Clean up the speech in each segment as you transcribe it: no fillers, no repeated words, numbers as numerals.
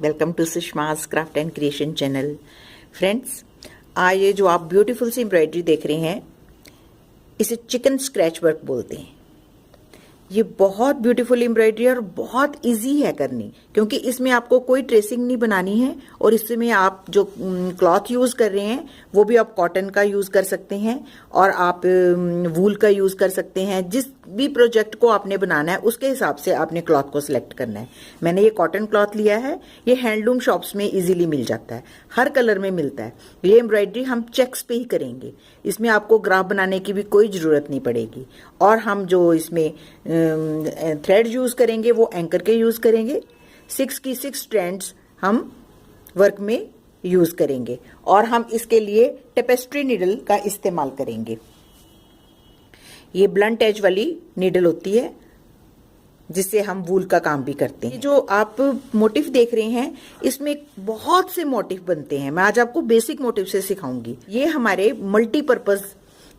Welcome to Sushma's craft and creation channel. Friends, आज ये जो आप ब्यूटीफुल सी एम्ब्रॉयडरी देख रहे हैं, इसे चिकन स्क्रैच वर्क बोलते हैं। ये बहुत ब्यूटीफुल एम्ब्रॉयडरी और बहुत इजी है करनी, क्योंकि इसमें आपको कोई ट्रेसिंग नहीं बनानी है। और इसमें आप जो क्लॉथ यूज कर रहे हैं वो भी आप कॉटन का यूज कर सकते हैं और आप वूल का यूज कर सकते हैं। जिस भी प्रोजेक्ट को आपने बनाना है उसके हिसाब से आपने क्लॉथ को सिलेक्ट करना है। मैंने ये कॉटन क्लॉथ लिया है, ये हैंडलूम शॉप्स में इजीली मिल जाता है, हर कलर में मिलता है। ये एम्ब्रॉयडरी हम चेक्स पे ही करेंगे, इसमें आपको ग्राफ बनाने की भी कोई जरूरत नहीं पड़ेगी। और हम जो इसमें थ्रेड यूज करेंगे वो एंकर के यूज करेंगे। 6 की 6 स्ट्रैंड्स हम वर्क में यूज करेंगे और हम इसके लिए टेपेस्ट्री नीडल का इस्तेमाल करेंगे। ये ब्लंट एज वाली नीडल होती है जिससे हम वूल का काम भी करते हैं। जो आप मोटिव देख रहे हैं इसमें बहुत से मोटिव बनते हैं। मैं आज आपको बेसिक मोटिव से सिखाऊंगी। ये हमारे मल्टीपर्पज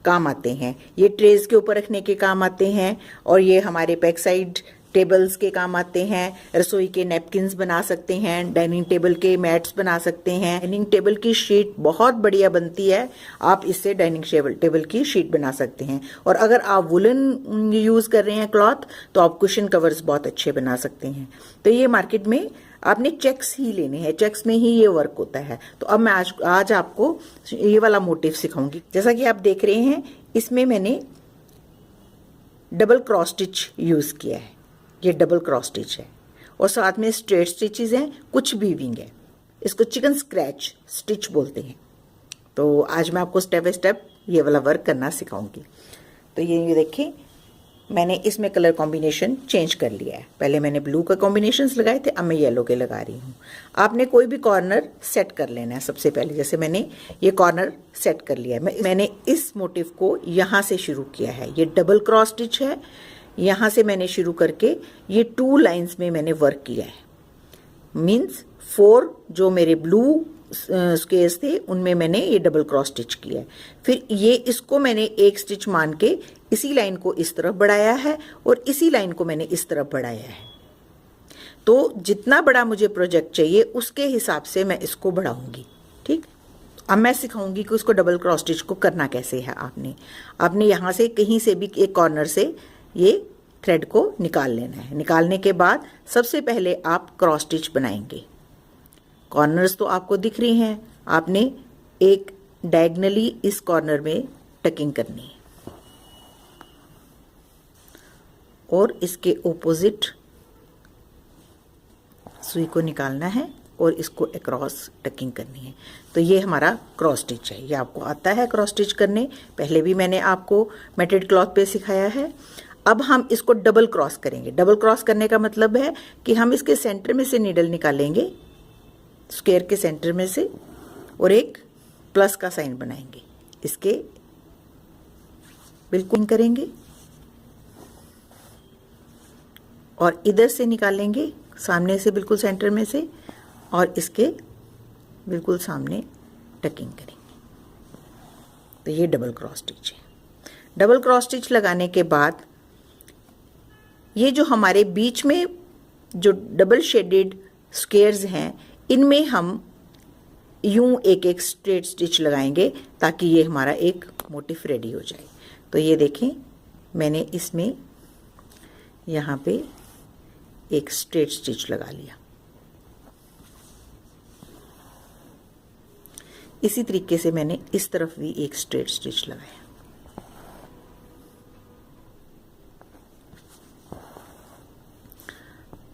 काम आते हैं। ये ट्रेज के ऊपर रखने के काम आते हैं और ये हमारे बैक साइड टेबल्स के काम आते हैं। रसोई के नैपकिन्स बना सकते हैं, डाइनिंग टेबल के मैट्स बना सकते हैं। डाइनिंग टेबल की शीट बहुत बढ़िया बनती है, आप इससे डाइनिंग टेबल की शीट बना सकते हैं। और अगर आप वुलन यूज कर रहे हैं क्लॉथ, तो आप कुशन कवर्स बहुत अच्छे बना सकते हैं। तो ये मार्केट में आपने चेक्स ही लेने हैं, चेक्स में ही ये वर्क होता है। तो अब मैं आज आपको ये वाला मोटिव सिखाऊंगी। जैसा कि आप देख रहे हैं, इसमें मैंने डबल क्रॉस स्टिच यूज किया है। ये डबल क्रॉस स्टिच है और साथ में स्ट्रेट स्टिचेस हैं, कुछ वीविंग है। इसको चिकन स्क्रैच स्टिच बोलते हैं। तो आज मैं आपको स्टेप बाय स्टेप ये वाला वर्क करना सिखाऊंगी। तो ये देखिए, मैंने इसमें कलर कॉम्बिनेशन चेंज कर लिया है। पहले मैंने ब्लू का कॉम्बिनेशंस लगाए थे, अब मैं येलो के लगा रही हूँ। आपने कोई भी कॉर्नर सेट कर लेना है सबसे पहले। जैसे मैंने ये कॉर्नर सेट कर लिया है। मैंने इस मोटिव को यहाँ से शुरू किया है। ये डबल क्रॉस स्टिच है, यहाँ से मैंने शुरू करके ये 2 लाइंस में मैंने वर्क किया है। मीन्स 4 जो मेरे ब्लू स्क्वेयर्स थे उनमें मैंने ये डबल क्रॉस स्टिच किया है। फिर ये इसको मैंने एक स्टिच मान के इसी लाइन को इस तरफ बढ़ाया है और इसी लाइन को मैंने इस तरफ बढ़ाया है। तो जितना बड़ा मुझे प्रोजेक्ट चाहिए उसके हिसाब से मैं इसको बढ़ाऊंगी। ठीक, अब मैं सिखाऊंगी कि उसको डबल क्रॉस स्टिच को करना कैसे है। आपने यहाँ से कहीं से भी एक कॉर्नर से ये थ्रेड को निकाल लेना है। निकालने के बाद सबसे पहले आप क्रॉस स्टिच बनाएंगे। कॉर्नर्स तो आपको दिख रही हैं, आपने एक डायगनली इस कॉर्नर में टकिंग करनी है और इसके ओपोजिट सुई को निकालना है और इसको अक्रॉस टकिंग करनी है। तो ये हमारा क्रॉस स्टिच है। ये आपको आता है क्रॉस स्टिच करने, पहले भी मैंने आपको मेटेड क्लॉथ पे सिखाया है। अब हम इसको डबल क्रॉस करेंगे। डबल क्रॉस करने का मतलब है कि हम इसके सेंटर में से नीडल निकालेंगे, स्क्वायर के सेंटर में से, और एक प्लस का साइन बनाएंगे। इसके बिल्कुल करेंगे और इधर से निकालेंगे, सामने से बिल्कुल सेंटर में से, और इसके बिल्कुल सामने टकिंग करेंगे। तो ये डबल क्रॉस स्टिच है। डबल क्रॉस स्टिच लगाने के बाद ये जो हमारे बीच में जो डबल शेडेड स्क्वेयर्स हैं, इनमें हम यूं एक एक स्ट्रेट स्टिच लगाएंगे ताकि ये हमारा एक मोटिफ रेडी हो जाए। तो ये देखें, मैंने इसमें यहाँ पे एक स्ट्रेट स्टिच लगा लिया। इसी तरीके से मैंने इस तरफ भी एक स्ट्रेट स्टिच लगाया।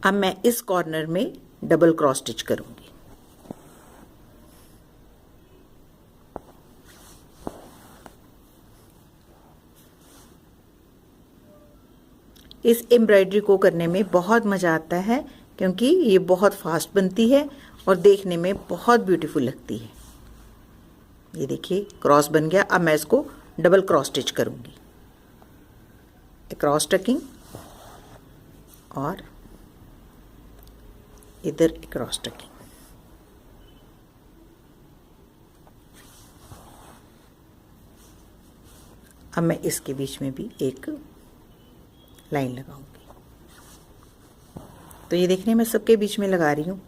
अब मैं इस कॉर्नर में डबल क्रॉस स्टिच करूंगी। इस एम्ब्रॉयडरी को करने में बहुत मजा आता है, क्योंकि ये बहुत फास्ट बनती है और देखने में बहुत ब्यूटीफुल लगती है। ये देखिए, क्रॉस बन गया। अब मैं इसको डबल क्रॉस स्टिच करूंगी। क्रॉस टकिंग और इधर क्रॉस टकिंग। अब मैं इसके बीच में भी एक लाइन लगाऊंगी। तो ये देखने मैं सबके बीच में लगा रही हूँ।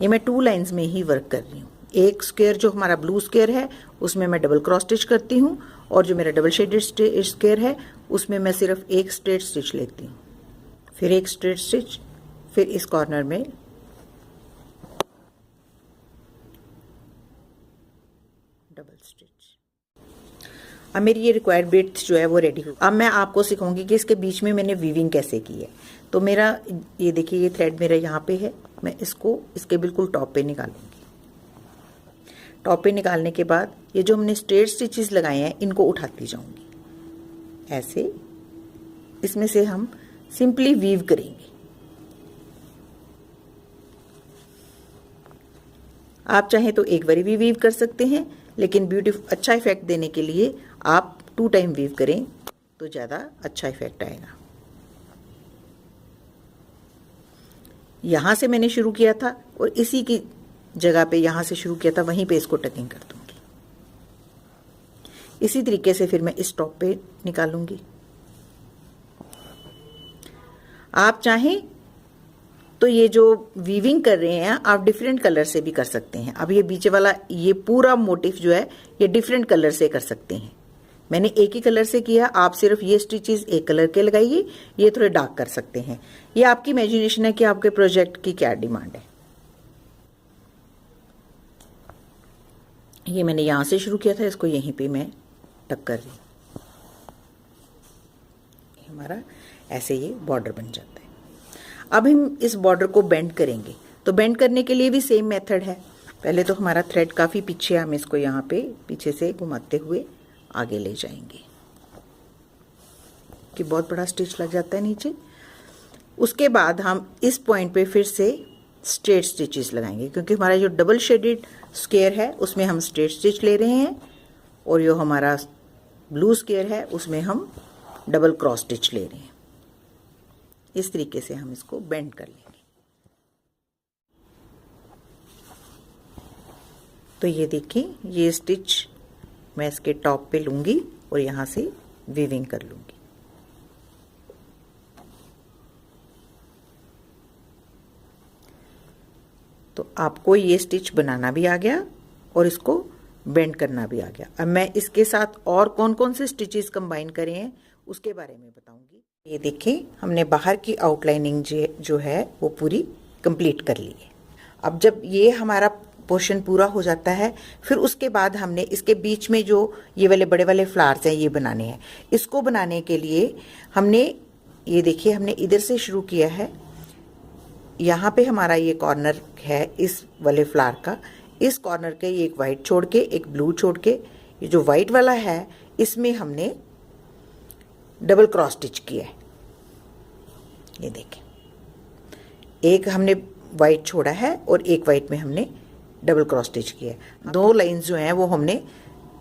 ये मैं 2 लाइंस में ही वर्क कर रही हूँ। एक स्क्वायर जो हमारा ब्लू स्क्वायर है उसमें मैं डबल क्रॉस स्टिच करती हूँ, और जो मेरा डबल शेडेड स्क्वायर है उसमें मैं सिर्फ एक स्ट्रेट स्टिच लेती हूँ, फिर एक स्ट्रेट स्टिच, फिर इस कॉर्नर में डबल स्टिच। अब मेरी ये रिक्वायर्ड बिट्स जो है वो रेडी हो। अब मैं आपको सिखाऊंगी कि इसके बीच में मैंने वीविंग कैसे की है। तो मेरा ये देखिए, ये थ्रेड मेरा यहाँ पे है, मैं इसको इसके बिल्कुल टॉप पे निकालूंगी। टॉप पे निकालने के बाद ये जो हमने स्ट्रेट स्टिचेस लगाए हैं इनको उठाती जाऊंगी ऐसे। इसमें से हम सिंपली वीव करेंगे। आप चाहें तो एक बारी भी वीव कर सकते हैं, लेकिन ब्यूटीफुल अच्छा इफेक्ट देने के लिए आप 2 टाइम वीव करें तो ज़्यादा अच्छा इफेक्ट आएगा। यहाँ से मैंने शुरू किया था और इसी की जगह पे यहाँ से शुरू किया था, वहीं पे इसको टकिंग कर दूंगी। इसी तरीके से फिर मैं इस टॉप पे निकालूंगी। आप चाहें तो ये जो वीविंग कर रहे हैं आप डिफरेंट कलर से भी कर सकते हैं। अब ये बीच वाला ये पूरा मोटिफ जो है ये डिफरेंट कलर से कर सकते हैं। मैंने एक ही कलर से किया, आप सिर्फ ये स्टिचेस एक कलर के लगाइए, ये थोड़े डार्क कर सकते हैं। ये आपकी इमेजिनेशन है कि आपके प्रोजेक्ट की क्या डिमांड है। ये मैंने यहां से शुरू किया था, इसको यहीं पे मैं टक कर रही हूं। हमारा ऐसे ये बॉर्डर बन जाता है। अब हम इस बॉर्डर को बेंड करेंगे, तो बेंड करने के लिए भी सेम मेथड है। पहले तो हमारा थ्रेड काफी पीछे है, हम इसको यहाँ पे पीछे से घुमाते हुए आगे ले जाएंगे कि बहुत बड़ा स्टिच लग जाता है नीचे। उसके बाद हम इस पॉइंट पे फिर से स्ट्रेट स्टिचेस लगाएंगे, क्योंकि हमारा जो डबल शेडेड स्क्वायर है उसमें हम स्ट्रेट स्टिच ले रहे हैं, और जो हमारा ब्लू स्क्वायर है उसमें हम डबल क्रॉस स्टिच ले रहे हैं। इस तरीके से हम इसको बेंड कर लेंगे। तो ये देखिए, ये स्टिच मैं इसके टॉप पे लूंगी और यहां से वीविंग कर लूंगी। तो आपको ये स्टिच बनाना भी आ गया और इसको बेंड करना भी आ गया। अब मैं इसके साथ और कौन कौन से स्टिचेस कंबाइन करे हैं उसके बारे में बताऊंगी। ये देखिए, हमने बाहर की आउटलाइनिंग जो है वो पूरी कंप्लीट कर ली है। अब जब ये हमारा पोर्शन पूरा हो जाता है, फिर उसके बाद हमने इसके बीच में जो ये वाले बड़े वाले फ्लावर्स हैं ये बनाने हैं। इसको बनाने के लिए हमने ये देखिए, हमने इधर से शुरू किया है। यहाँ पे हमारा ये कॉर्नर है इस वाले फ्लावर का। इस कॉर्नर के ये एक वाइट छोड़ के एक ब्लू छोड़ के, ये जो वाइट वाला है इसमें हमने डबल क्रॉस स्टिच किया है। ये देखें, एक हमने वाइट छोड़ा है और एक वाइट में हमने डबल क्रॉस स्टिच किया है। 2 लाइंस जो हैं वो हमने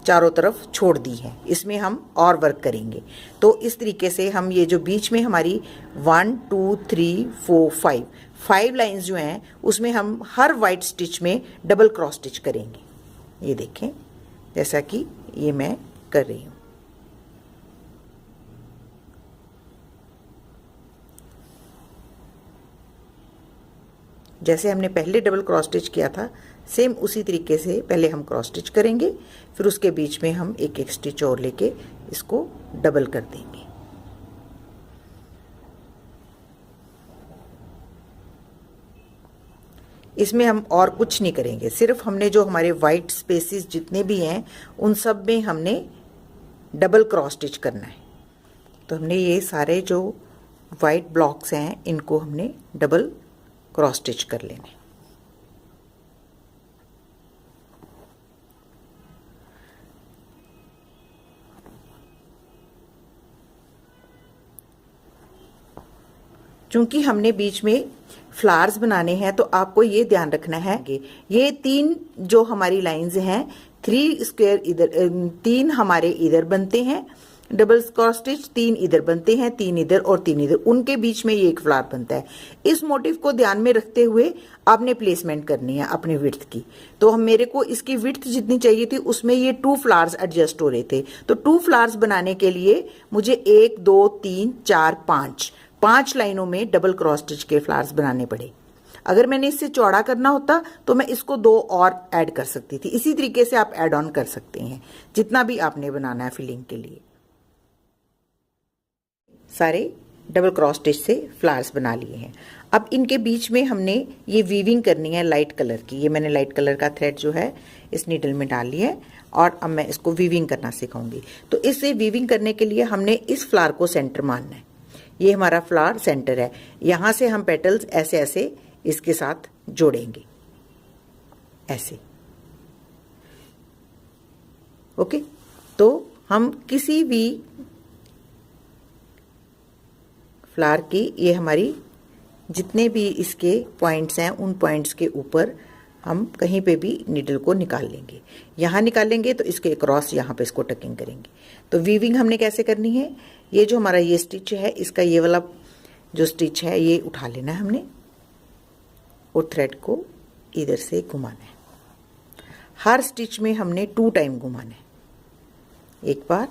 चारों तरफ छोड़ दी है। इसमें हम और वर्क करेंगे। तो इस तरीके से हम ये जो बीच में हमारी 1 2 3 4 5 लाइंस जो हैं उसमें हम हर वाइट स्टिच में डबल क्रॉस स्टिच करेंगे। ये देखें, जैसा कि ये मैं कर रही हूँ। जैसे हमने पहले डबल क्रॉस स्टिच किया था, सेम उसी तरीके से पहले हम क्रॉस स्टिच करेंगे, फिर उसके बीच में हम एक एक स्टिच और लेके इसको डबल कर देंगे। इसमें हम और कुछ नहीं करेंगे, सिर्फ हमने जो हमारे वाइट स्पेसेस जितने भी हैं उन सब में हमने डबल क्रॉस स्टिच करना है। तो हमने ये सारे जो वाइट ब्लॉक्स हैं इनको हमने डबल क्रॉस स्टिच कर लेने। चूंकि हमने बीच में फ्लावर्स बनाने हैं तो आपको ये ध्यान रखना है कि ये 3 जो हमारी लाइंस हैं, 3 स्क्वायर इधर, 3 हमारे इधर बनते हैं डबल क्रॉस स्टिच, 3 इधर बनते हैं, 3 इधर और 3 इधर, उनके बीच में ये एक फ्लावर बनता है। इस मोटिव को ध्यान में रखते हुए आपने प्लेसमेंट करनी है अपनी विड्थ की। तो हम मेरे को इसकी विड्थ जितनी चाहिए थी उसमें ये 2 फ्लावर्स एडजस्ट हो रहे थे। तो 2 फ्लावर्स बनाने के लिए मुझे 1 2 3 4 5 लाइनों में डबल क्रॉस स्टिच के फ्लावर्स बनाने पड़े। अगर मैंने इससे चौड़ा करना होता तो मैं इसको 2 और ऐड कर सकती थी। इसी तरीके से आप ऐड ऑन कर सकते हैं जितना भी आपने बनाना है फिलिंग के लिए। सारे डबल क्रॉस स्टिच से फ्लावर्स बना लिए हैं। अब इनके बीच में हमने ये वीविंग करनी है लाइट कलर की। ये मैंने लाइट कलर का थ्रेड जो है इस नीडल में डाल लिया है और अब मैं इसको वीविंग करना सिखाऊंगी। तो इससे वीविंग करने के लिए हमने इस फ्लावर को सेंटर मानना है। ये हमारा फ्लावर सेंटर है। यहाँ से हम पेटल्स ऐसे ऐसे इसके साथ जोड़ेंगे, ऐसे। ओके, तो हम किसी भी फ्लावर की, ये हमारी जितने भी इसके पॉइंट्स हैं उन पॉइंट्स के ऊपर हम कहीं पे भी नीडल को निकाल लेंगे। यहाँ निकालेंगे तो इसके क्रॉस यहाँ पे इसको टकिंग करेंगे। तो वीविंग हमने कैसे करनी है, ये जो हमारा ये स्टिच है इसका ये वाला जो स्टिच है ये उठा लेना है हमने और थ्रेड को इधर से घुमाना है। हर स्टिच में हमने 2 टाइम घुमाना है, एक बार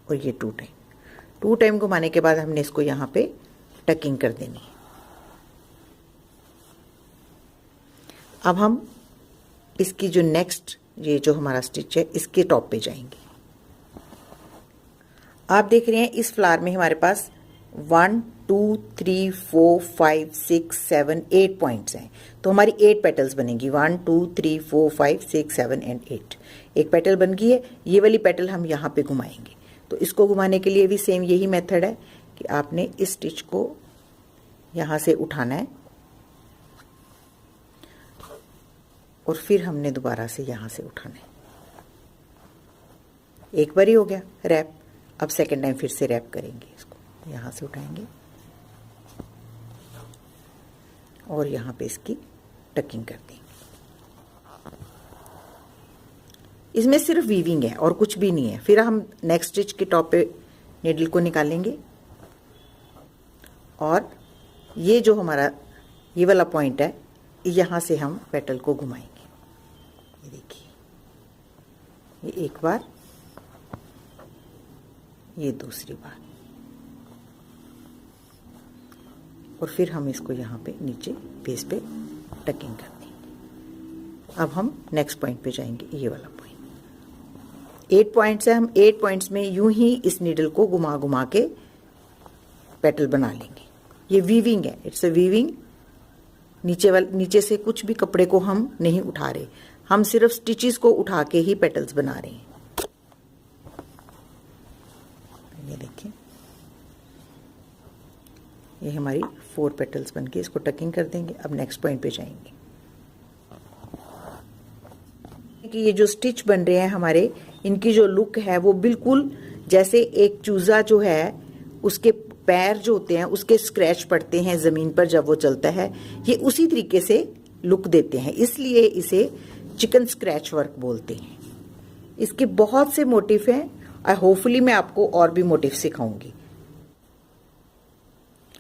और ये 2 टाइम घुमाने के बाद हमने इसको यहाँ पे टकिंग कर देनी है। अब हम इसकी जो नेक्स्ट ये जो हमारा स्टिच है इसके टॉप पे जाएंगे। आप देख रहे हैं इस फ्लावर में हमारे पास 1 2 3 4 5 6 7 8 पॉइंट्स हैं। तो हमारी 8 पेटल्स बनेंगी। 1 2 3 4 5 6 7 एंड 8। एक पेटल बन गई है। ये वाली पेटल हम यहाँ पे घुमाएंगे। तो इसको घुमाने के लिए भी सेम यही मेथड है कि आपने इस स्टिच को यहाँ से उठाना है और फिर हमने दोबारा से यहाँ से उठाना है। एक बार ही हो गया रैप। अब सेकेंड टाइम फिर से रैप करेंगे, इसको यहाँ से उठाएंगे और यहाँ पे इसकी टकिंग कर देंगे। इसमें सिर्फ वीविंग है और कुछ भी नहीं है। फिर हम नेक्स्ट स्टिच के टॉप पे नीडल को निकालेंगे और ये जो हमारा ये वाला पॉइंट है यहाँ से हम पेटल को घुमाएंगे। ये देखिए, ये एक बार, ये दूसरी बार और फिर हम इसको यहाँ पे नीचे बेस पे टकिंग कर देंगे। अब हम नेक्स्ट पॉइंट पे जाएंगे, ये वाला पॉइंट। 8 पॉइंट्स है। हम 8 पॉइंट्स में यूं ही इस नीडल को घुमा घुमा के पेटल बना लेंगे। ये वीविंग है, इट्स अ वीविंग। नीचे से कुछ भी कपड़े को हम नहीं उठा रहे, हम सिर्फ स्टिचेस को उठा के ही पेटल्स बना रहे हैं। ये देखिए, ये हमारी 4 पेटल्स बन के इसको टकिंग कर देंगे। अब नेक्स्ट पॉइंट पे जाएंगे कि ये जो स्टिच बन रहे हैं हमारे, इनकी जो लुक है वो बिल्कुल जैसे एक चूजा जो है उसके पैर जो होते हैं उसके स्क्रैच पड़ते हैं ज़मीन पर जब वो चलता है, ये उसी तरीके से लुक देते हैं। इसलिए इसे चिकन स्क्रैच वर्क बोलते हैं। इसके बहुत से मोटिफ हैं और होपफुली मैं आपको और भी मोटिफ सिखाऊंगी।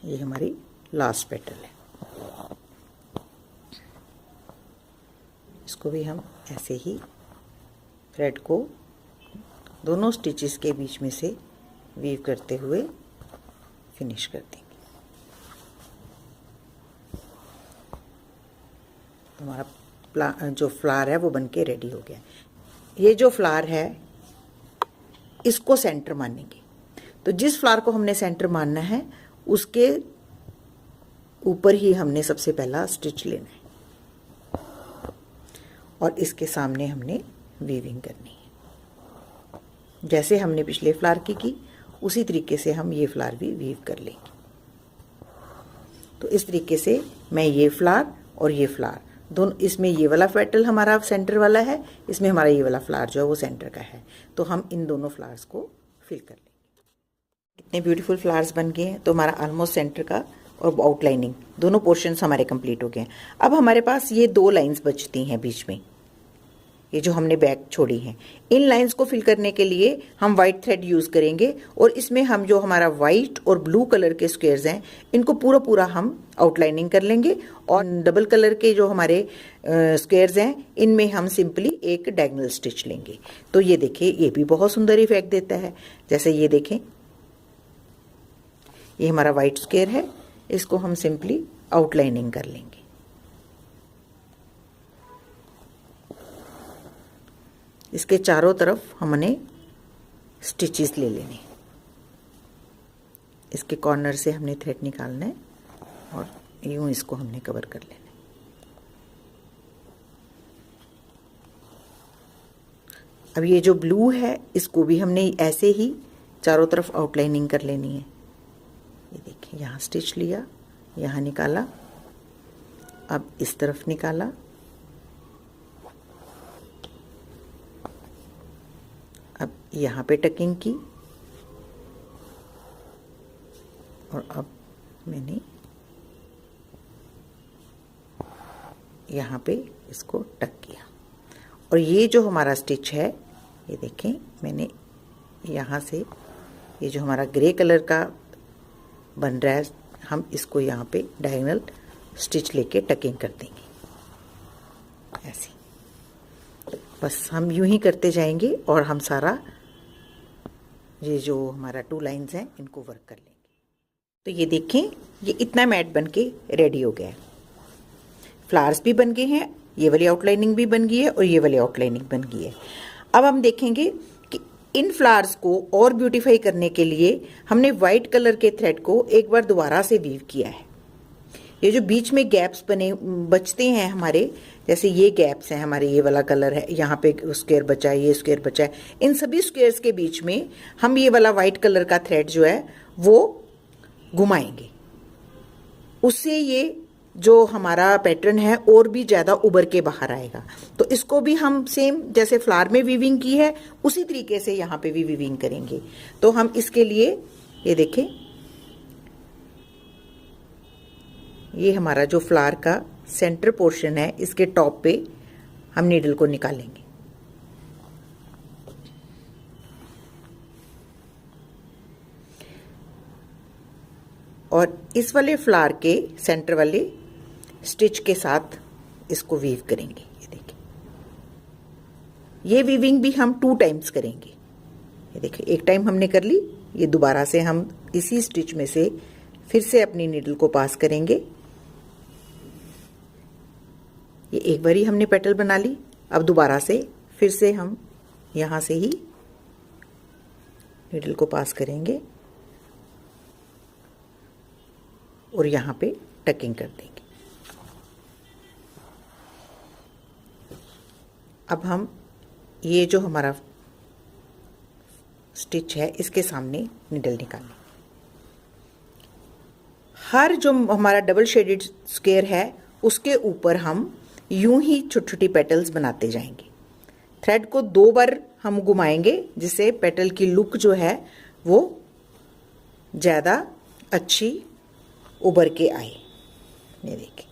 ये हमारी लास्ट पेटल है। इसको भी हम ऐसे ही थ्रेड को दोनों स्टिचेस के बीच में से वीव करते हुए फिनिश कर देंगे। हमारा जो फ्लावर है वो बनके रेडी हो गया। ये जो फ्लावर है इसको सेंटर मानेंगे। तो जिस फ्लावर को हमने सेंटर मानना है उसके ऊपर ही हमने सबसे पहला स्टिच लेना है और इसके सामने हमने वीविंग करनी है। जैसे हमने पिछले फ्लावर की उसी तरीके से हम ये फ्लावर भी वीव कर लेंगे। तो इस तरीके से मैं ये फ्लावर और ये फ्लावर दोनों, इसमें ये वाला पेटल हमारा सेंटर वाला है, इसमें हमारा ये वाला फ्लावर जो है वो सेंटर का है। तो हम इन दोनों फ्लावर्स को फिल कर लेंगे। कितने ब्यूटीफुल फ्लावर्स बन गए हैं। तो हमारा ऑलमोस्ट सेंटर का और आउटलाइनिंग दोनों पोर्शंस हमारे कंप्लीट हो गए हैं। अब हमारे पास ये 2 लाइंस बचती हैं बीच में, ये जो हमने बैक छोड़ी हैं, इन लाइंस को फिल करने के लिए हम वाइट थ्रेड यूज करेंगे और इसमें हम जो हमारा वाइट और ब्लू कलर के स्क्वायर्स हैं इनको पूरा पूरा हम आउटलाइनिंग कर लेंगे और डबल कलर के जो हमारे स्क्वायर्स हैं इनमें हम सिंपली एक डायगोनल स्टिच लेंगे। तो ये देखिए, ये भी बहुत सुंदर इफेक्ट देता है। जैसे ये देखें, ये हमारा वाइट स्क्वायर है, इसको हम सिंपली आउटलाइनिंग कर लेंगे। इसके चारों तरफ हमने स्टिचेस ले लेने, इसके कॉर्नर से हमने थ्रेड निकालना है और यूं इसको हमने कवर कर लेना है। अब ये जो ब्लू है इसको भी हमने ऐसे ही चारों तरफ आउटलाइनिंग कर लेनी है। ये देखिए, यहाँ स्टिच लिया, यहाँ निकाला, अब इस तरफ निकाला, अब यहाँ पे टकिंग की और अब मैंने यहाँ पे इसको टक किया और ये जो हमारा स्टिच है, ये देखें, मैंने यहाँ से ये जो हमारा ग्रे कलर का बन रहा है, हम इसको यहाँ पे डायगोनल स्टिच लेके टकिंग कर देंगे ऐसे। बस हम यूं ही करते जाएंगे और हम सारा ये जो हमारा 2 लाइंस हैं इनको वर्क कर लेंगे। तो ये देखें, ये इतना मैट बन के रेडी हो गया है। फ्लावर्स भी बन गए हैं, ये वाली आउटलाइनिंग भी बन गई है और ये वाली आउटलाइनिंग बन गई है। अब हम देखेंगे कि इन फ्लावर्स को और ब्यूटीफाई करने के लिए हमने वाइट कलर के थ्रेड को एक बार दोबारा से वीव किया है। ये जो बीच में गैप्स बचते हैं हमारे, जैसे ये गैप्स हैं हमारे, ये वाला कलर है, यहाँ पे स्क्वायर बचा है, ये स्क्वायर बचा है, इन सभी स्क्वायर्स के बीच में हम ये वाला वाइट कलर का थ्रेड जो है वो घुमाएंगे। उससे ये जो हमारा पैटर्न है और भी ज़्यादा उभर के बाहर आएगा। तो इसको भी हम सेम जैसे फ्लावर में वीविंग की है उसी तरीके से यहाँ पे भी वीविंग करेंगे। तो हम इसके लिए ये देखें, ये हमारा जो फ्लावर का सेंटर पोर्शन है, इसके टॉप पे हम नीडल को निकालेंगे। और इस वाले फ्लावर के सेंटर वाले स्टिच के साथ इसको वीव करेंगे। ये देखिए, ये वीविंग भी हम 2 टाइम्स करेंगे। ये देखिए, एक टाइम हमने कर ली, ये दोबारा से हम इसी स्टिच में से फिर से अपनी नीडल को पास करेंगे। ये एक बारी हमने पेटल बना ली, अब दोबारा से फिर से हम यहाँ से ही नीडल को पास करेंगे और यहाँ पे टकिंग कर देंगे। अब हम ये जो हमारा स्टिच है इसके सामने नीडल निकालें। हर जो हमारा डबल शेडेड स्क्वायर है उसके ऊपर हम यूं ही छोटी छोटी पेटल्स बनाते जाएंगे। थ्रेड को 2 बार हम घुमाएंगे जिससे पेटल की लुक जो है वो ज़्यादा अच्छी उभर के आए। ये देखिए,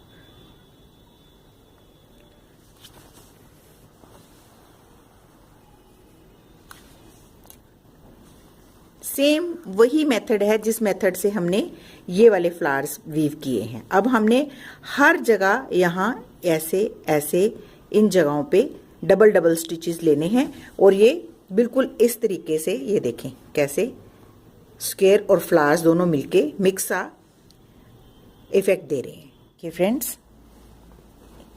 सेम वही मेथड है जिस मेथड से हमने ये वाले फ्लावर्स वीव किए हैं। अब हमने हर जगह यहाँ ऐसे ऐसे इन जगहों पे डबल डबल स्टिचेस लेने हैं और ये बिल्कुल इस तरीके से, ये देखें कैसे स्क्वायर और फ्लावर्स दोनों मिलके मिक्स सा इफेक्ट दे रहे हैं। कि फ्रेंड्स,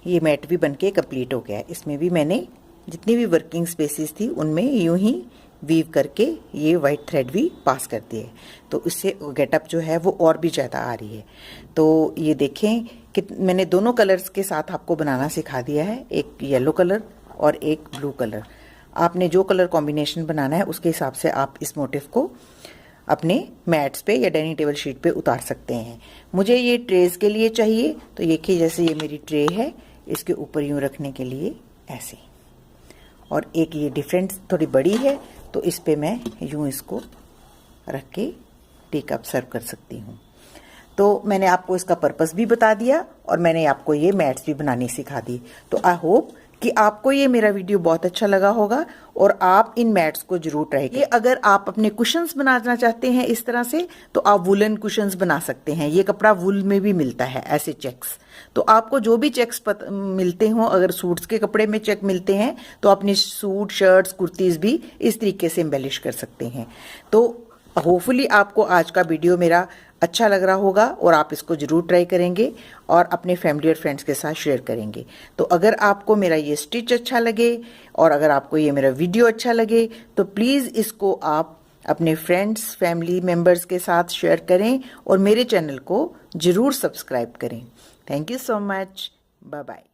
ये मैट भी बनके कंप्लीट हो गया है। इसमें भी मैंने जितनी भी वर्किंग स्पेसेस थी उनमें यूं ही वीव करके ये वाइट थ्रेड भी पास कर दिए, तो इससे गेटअप जो है वो और भी ज़्यादा आ रही है। तो ये देखें कि मैंने दोनों कलर्स के साथ आपको बनाना सिखा दिया है, एक येलो कलर और एक ब्लू कलर। आपने जो कलर कॉम्बिनेशन बनाना है उसके हिसाब से आप इस मोटिव को अपने मैट्स पे या डाइनिंग टेबल शीट पे उतार सकते हैं। मुझे ये ट्रेस के लिए चाहिए, तो ये कि जैसे ये मेरी ट्रे है इसके ऊपर यूं रखने के लिए ऐसे, और एक ये डिफरेंट थोड़ी बड़ी है तो इस पे मैं यूं इसको रख के टी कप सर्व कर सकती हूँ। तो मैंने आपको इसका पर्पस भी बता दिया और मैंने आपको ये मैट्स भी बनानी सिखा दी। तो आई होप कि आपको ये मेरा वीडियो बहुत अच्छा लगा होगा और आप इन मैट्स को जरूर ट्राई करें। अगर आप अपने कुशन्स बनाना चाहते हैं इस तरह से तो आप वुलन कुशन्स बना सकते हैं। ये कपड़ा वुल में भी मिलता है ऐसे चेक्स। तो आपको जो भी चेक्स मिलते हो, अगर सूट्स के कपड़े में चेक मिलते हैं तो अपने सूट, शर्ट्स, कुर्तीज भी इस तरीके से एम्बेलिश कर सकते हैं। तो होपफुली आपको आज का वीडियो मेरा अच्छा लग रहा होगा और आप इसको ज़रूर ट्राई करेंगे और अपने फैमिली और फ्रेंड्स के साथ शेयर करेंगे। तो अगर आपको मेरा ये स्टिच अच्छा लगे और अगर आपको ये मेरा वीडियो अच्छा लगे तो प्लीज़ इसको आप अपने फ्रेंड्स, फैमिली मेम्बर्स के साथ शेयर करें और मेरे चैनल को ज़रूर सब्सक्राइब करें। Thank you so much. Bye bye.